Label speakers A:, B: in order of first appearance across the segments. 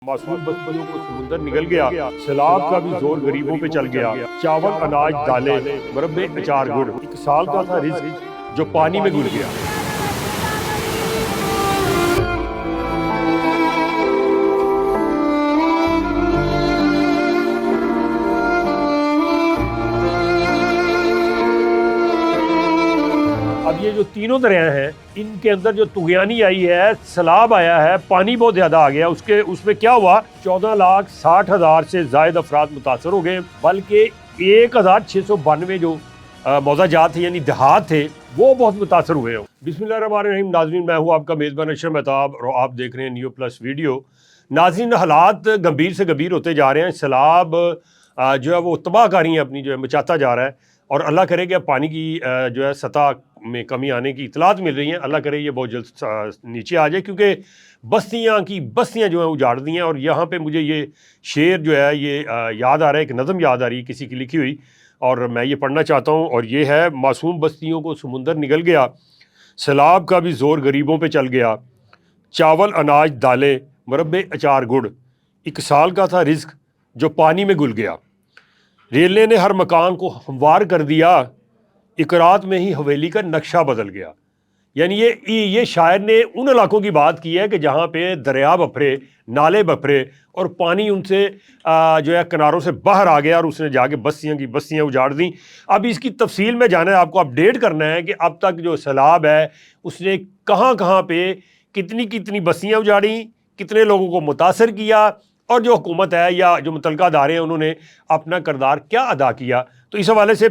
A: मासूम बस्तियों को समुंदर निगल गया, सैलाब का भी जोर गरीबों पे चल गया। चावल, अनाज, दालें, मुरब्बे, अचार, गुड़, एक साल का था रिज्क जो पानी में घुल गया। अब ये जो तीनों दरिया हैं, इनके अंदर जो तुगयानी आई है, सैलाब आया है, पानी बहुत ज्यादा आ गया। उसमें क्या हुआ, 14,60,000 से जायद अफराद मुतासर हो गए, बल्कि 1,692 जो मौजाजात थे यानी देहात थे वो बहुत मुतासर हुए हैं। बिस्मिल्लाहिर्रहमानिर्रहीम। नाज़रीन, मैं हूँ आपका मेज़बान अशरफ मेहताब और आप देख रहे हैं न्यू प्लस वीडियो। नाज़रीन, हालात गंभीर से गंभीर होते जा रहे हैं। सैलाब जो है वो तबाहकारी अपनी जो है मचाता जा रहा है, और अल्लाह करे कि पानी की जो है सतह में कमी आने की इतलात मिल रही हैं। अल्लाह करे ये बहुत जल्द नीचे आ जाए, क्योंकि बस्तियाँ जो हैं उजाड़ दी हैं। और यहाँ पे मुझे ये शेर जो है ये याद आ रहा है, एक नज़म याद आ रही है किसी की लिखी हुई, और मैं ये पढ़ना चाहता हूँ। और ये है, मासूम बस्तियों को समुंदर निगल गया, सैलाब का भी ज़ोर गरीबों पे चल गया। चावल, अनाज, दालें, मुरब्बे, अचार, गुड़, एक साल का था रिज्क जो पानी में घुल गया। रेलने ने हर मकान को हमवार कर दिया, एक रात में ही हवेली का नक्शा बदल गया। यानी ये शायर ने उन इलाकों की बात की है कि जहाँ पे दरिया बफरे, नाले बफरे और पानी उनसे जो है किनारों से बाहर आ गया, और उसने जाके बस्तियाँ उजाड़ दी। अब इसकी तफसील में जाना है, आपको अपडेट करना है कि अब तक जो सैलाब है उसने कहाँ पे कितनी बस्तियाँ उजाड़ी, कितने लोगों को मुतासर किया, और जो हुकूमत है या जो मुतलका अदारे हैं उन्होंने अपना किरदार क्या अदा किया। तो इस हवाले से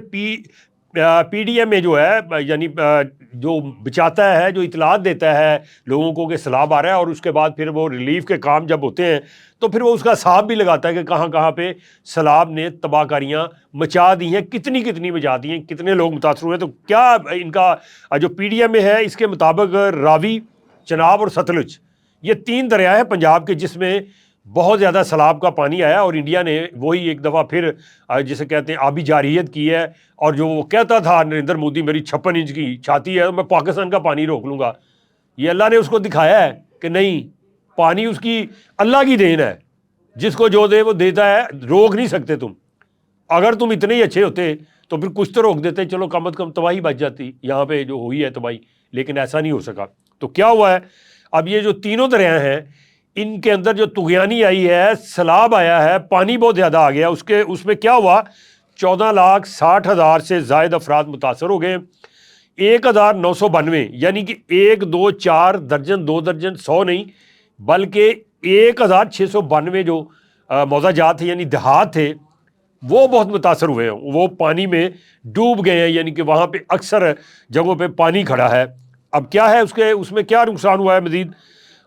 A: PDM जो है, यानी जो बचाता है, जो इतलात देता है लोगों को कि सैलाब आ रहा है, और उसके बाद फिर वो रिलीफ के काम जब होते हैं तो फिर वो उसका हिसाब भी लगाता है कि कहाँ पे सैलाब ने तबाहकारियाँ मचा दी हैं, कितनी मचा दी हैं, कितने लोग मुतासर हुए हैं। तो क्या इनका जो PDM में है, इसके मुताबिक रावी, चनाब और सतलुज, ये 3 दरिया हैं पंजाब के जिसमें बहुत ज़्यादा सैलाब का पानी आया, और इंडिया ने वही एक दफ़ा फिर जिसे कहते हैं आबी जारियत की है। और जो वो कहता था नरेंद्र मोदी, मेरी 56 इंच की छाती है, मैं पाकिस्तान का पानी रोक लूँगा, ये अल्लाह ने उसको दिखाया है कि नहीं, पानी उसकी अल्लाह की देन है, जिसको जो दे वो देता है, रोक नहीं सकते तुम। अगर तुम इतने ही अच्छे होते तो फिर कुछ तो रोक देते, चलो कम अज़ कम तबाही बच जाती यहाँ पे जो हुई है तबाही, लेकिन ऐसा नहीं हो सका। तो क्या हुआ है, अब ये जो तीनों दरिया हैं, इनके अंदर जो तुगयानी आई है, सैलाब आया है, पानी बहुत ज़्यादा आ गया। उसमें क्या हुआ, 14,60,000 से जायद अफराद मुतासर हो गए। 1,992 यानी कि 1, 2, 4 दर्जन, 2 दर्जन, 100 नहीं, बल्कि 1,692 जो मौजाजात थे यानी देहात थे वो बहुत मुतासर हुए हैं, वो पानी में डूब गए हैं। यानी कि वहाँ पे अक्सर जगहों पे पानी खड़ा है। अब क्या है उसमें क्या नुकसान हुआ है मज़ीद,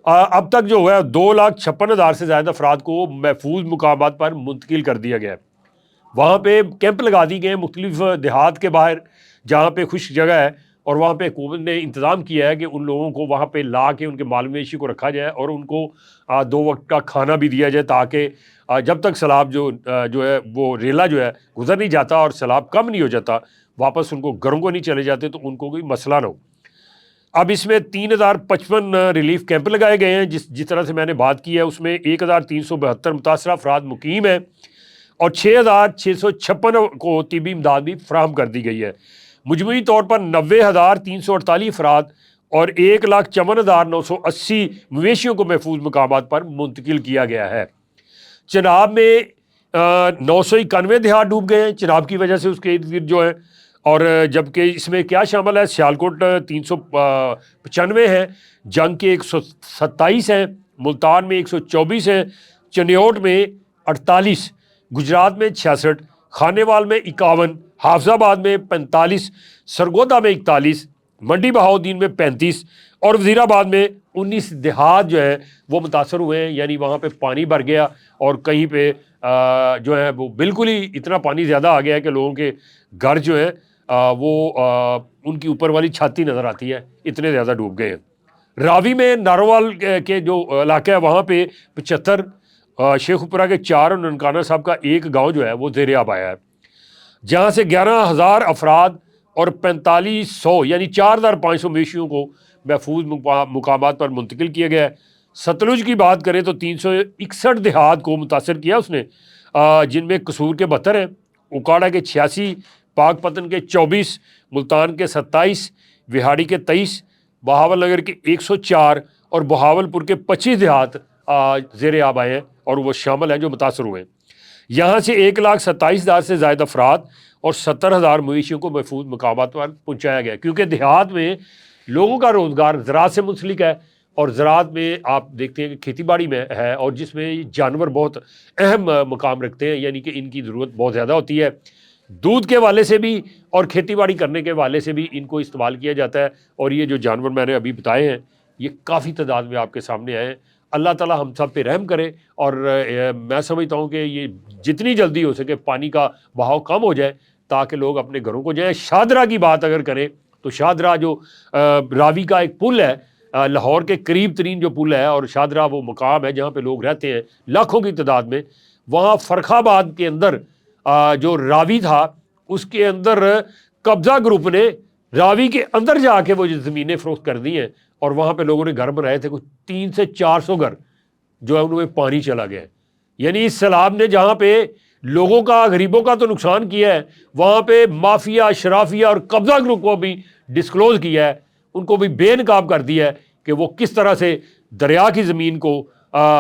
A: अब तक जो हुआ है 2,56,000 से ज़्यादा अफराद को महफूज मुकामात पर मुंतकिल कर दिया गया है। वहाँ पे कैंप लगा दिए गए मुख्तलिफ देहात के बाहर, जहाँ पे खुश्क जगह है, और वहाँ पे हुकूमत ने इंतज़ाम किया है कि उन लोगों को वहाँ पे ला के उनके माल मवेशी को रखा जाए, और उनको 2 वक्त का खाना भी दिया जाए, ताकि जब तक सैलाब जो है वो रेला जो है गुजर नहीं जाता और सैलाब कम नहीं हो जाता, वापस उनको घरों को नहीं चले जाते, तो उनको कोई मसला ना हो। अब इसमें 3,055 रिलीफ कैंप लगाए गए हैं। जिस तरह से मैंने बात की है, उसमें 1,372 मुतासरा अफराद मुकीम है, और 6,656 को तिबी इमदाद भी फराहम कर दी गई है। मजमूई तौर पर 90,348 अफराद और 1,54,980 मवेशियों को महफूज मकामात पर मुंतकिल किया गया है। चनाब में 991 देहात डूब गए हैं चनाब की वजह से, उसके इर्द गिर्द जो है। और जबकि इसमें क्या शामिल है, सियालकोट 395 है, जंग के 127 हैं, मुल्तान में 124 हैं, चनियोट में 48, गुजरात में 66, खानेवाल में 51, हाफजाबाद में 45, सरगोदा में 41, मंडी बहाउद्दीन में 35 और वज़ीराबाद में 19 देहात जो है वो मुतासर हुए हैं। यानी वहाँ पे पानी भर गया, और कहीं पे जो है वो बिल्कुल ही इतना पानी ज़्यादा आ गया है कि लोगों के घर जो है उनकी ऊपर वाली छाती नज़र आती है, इतने ज़्यादा डूब गए हैं। रावी में नारोवाल के जो इलाका है वहाँ पे 75, शेखुपुरा के 4 और ननकाना साहब का 1 गांव जो है वो ज़ेर आब आया है, जहाँ से 11,000 अफराद और 4500 यानी 4,500 मवेशियों को महफूज मुकामात पर मुंतकिल किया गया है। सतलुज की बात करें तो 361 देहात को मुतासर किया उसने, जिनमें कसूर के 72 हैं, उकाड़ा के 86, पाकपतन के 24, मुल्तान के 27, विहाड़ी के 23, बहावल नगर के 104 और बहावलपुर के 25 देहात ज़ेर आब आए हैं और वो शामिल हैं जो मुतासर हुए हैं। यहाँ से 1,27,000 से ज़ायद अफराद और 70,000 मवेशियों को महफूज मकामात पर पहुँचाया गया, क्योंकि देहात में लोगों का रोज़गार ज़राअत से मुंसलिक है और ज़राअत में आप देखते हैं कि खेती बाड़ी में है और जिसमें जानवर बहुत अहम मकाम रखते हैं, यानी कि इनकी ज़रूरत बहुत ज़्यादा होती है। दूध के वाले से भी और खेती बाड़ी करने के वाले से भी इनको इस्तेमाल किया जाता है। और ये जो जानवर मैंने अभी बताए हैं ये काफ़ी तादाद में आपके सामने आए हैं। अल्लाह ताला हम सब पे रहम करे और मैं समझता हूँ कि ये जितनी जल्दी हो सके पानी का बहाव कम हो जाए ताकि लोग अपने घरों को जाएँ। शादरा की बात अगर करें तो शादरा जो रावी का एक पुल है, लाहौर के करीब तरीन जो पुल है, और शादरा वो मकाम है जहाँ पे लोग रहते हैं लाखों की तादाद में। वहाँ फरखाबाद के अंदर जो रावी था उसके अंदर कब्ज़ा ग्रुप ने रावी के अंदर जाके वो ज़मीनें फ़रोख्त कर दी हैं और वहाँ पे लोगों ने घर बनाए थे, कुछ 300 से 400 घर जो है उनमें पानी चला गया है। यानी इस सैलाब ने जहाँ पे लोगों का, गरीबों का तो नुकसान किया है, वहाँ पे माफिया, शराफिया और कब्ज़ा ग्रुप को भी डिस्क्लोज़ किया है, उनको भी बेनकाब कर दिया है कि वो किस तरह से दरिया की ज़मीन को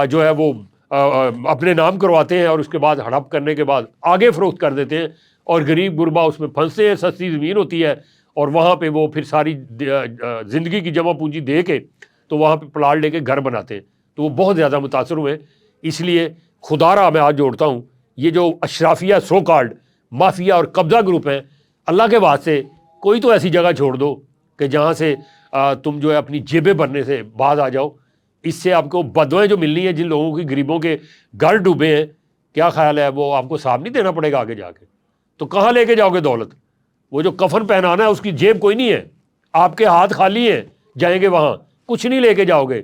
A: जो है वो अपने नाम करवाते हैं और उसके बाद हड़प करने के बाद आगे फ़रोख्त कर देते हैं और गरीब गुरबा उसमें फंसते हैं। सस्ती ज़मीन होती है और वहाँ पे वो फिर सारी ज़िंदगी की जमा पूंजी दे के तो वहाँ पे प्लाट लेके घर बनाते हैं। तो वो बहुत ज़्यादा मुतासर हुए। इसलिए खुदारा मैं आज जोड़ता हूँ, ये जो अशराफिया सो कॉल्ड माफिया और कब्ज़ा ग्रुप हैं, अल्लाह के वास्ते कोई तो ऐसी जगह छोड़ दो कि जहाँ से तुम जो है अपनी जेबें भरने से बाज आ जाओ। इससे आपको बदुआएं जो मिलनी है, जिन लोगों की, गरीबों के घर डूबे हैं, क्या ख्याल है वो आपको साफ नहीं देना पड़ेगा आगे जाके? तो कहाँ लेके जाओगे दौलत? वो जो कफन पहनाना है उसकी जेब कोई नहीं है, आपके हाथ खाली हैं, जाएंगे वहाँ कुछ नहीं लेके जाओगे।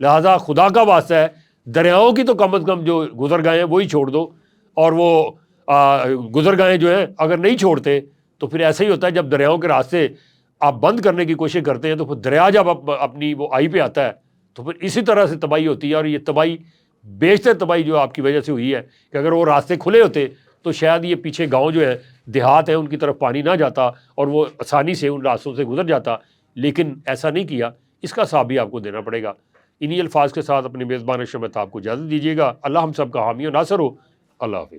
A: लिहाजा खुदा का वास्ता है, दरियाओं की तो कम अज़ कम जो गुजर गए हैं वही छोड़ दो। और वो गुजर गए जो हैं अगर नहीं छोड़ते तो फिर ऐसा ही होता है, जब दरियाओं के रास्ते आप बंद करने की कोशिश करते हैं तो फिर दरिया जब अपनी वो आई पे आता है तो फिर इसी तरह से तबाही होती है। और ये तबाही, बेशतर तबाही जो आपकी वजह से हुई है कि अगर वो रास्ते खुले होते तो शायद ये पीछे गांव जो है, देहात है, उनकी तरफ पानी ना जाता और वो आसानी से उन रास्तों से गुजर जाता। लेकिन ऐसा नहीं किया, इसका हिसाब भी आपको देना पड़ेगा। इन्हीं अल्फाज के साथ अपने मेज़बान शमत आपको इजाज़त दीजिएगा। अल्लाह हम सब का हामी और नासर हो। अल्लाह हाफ़िज़।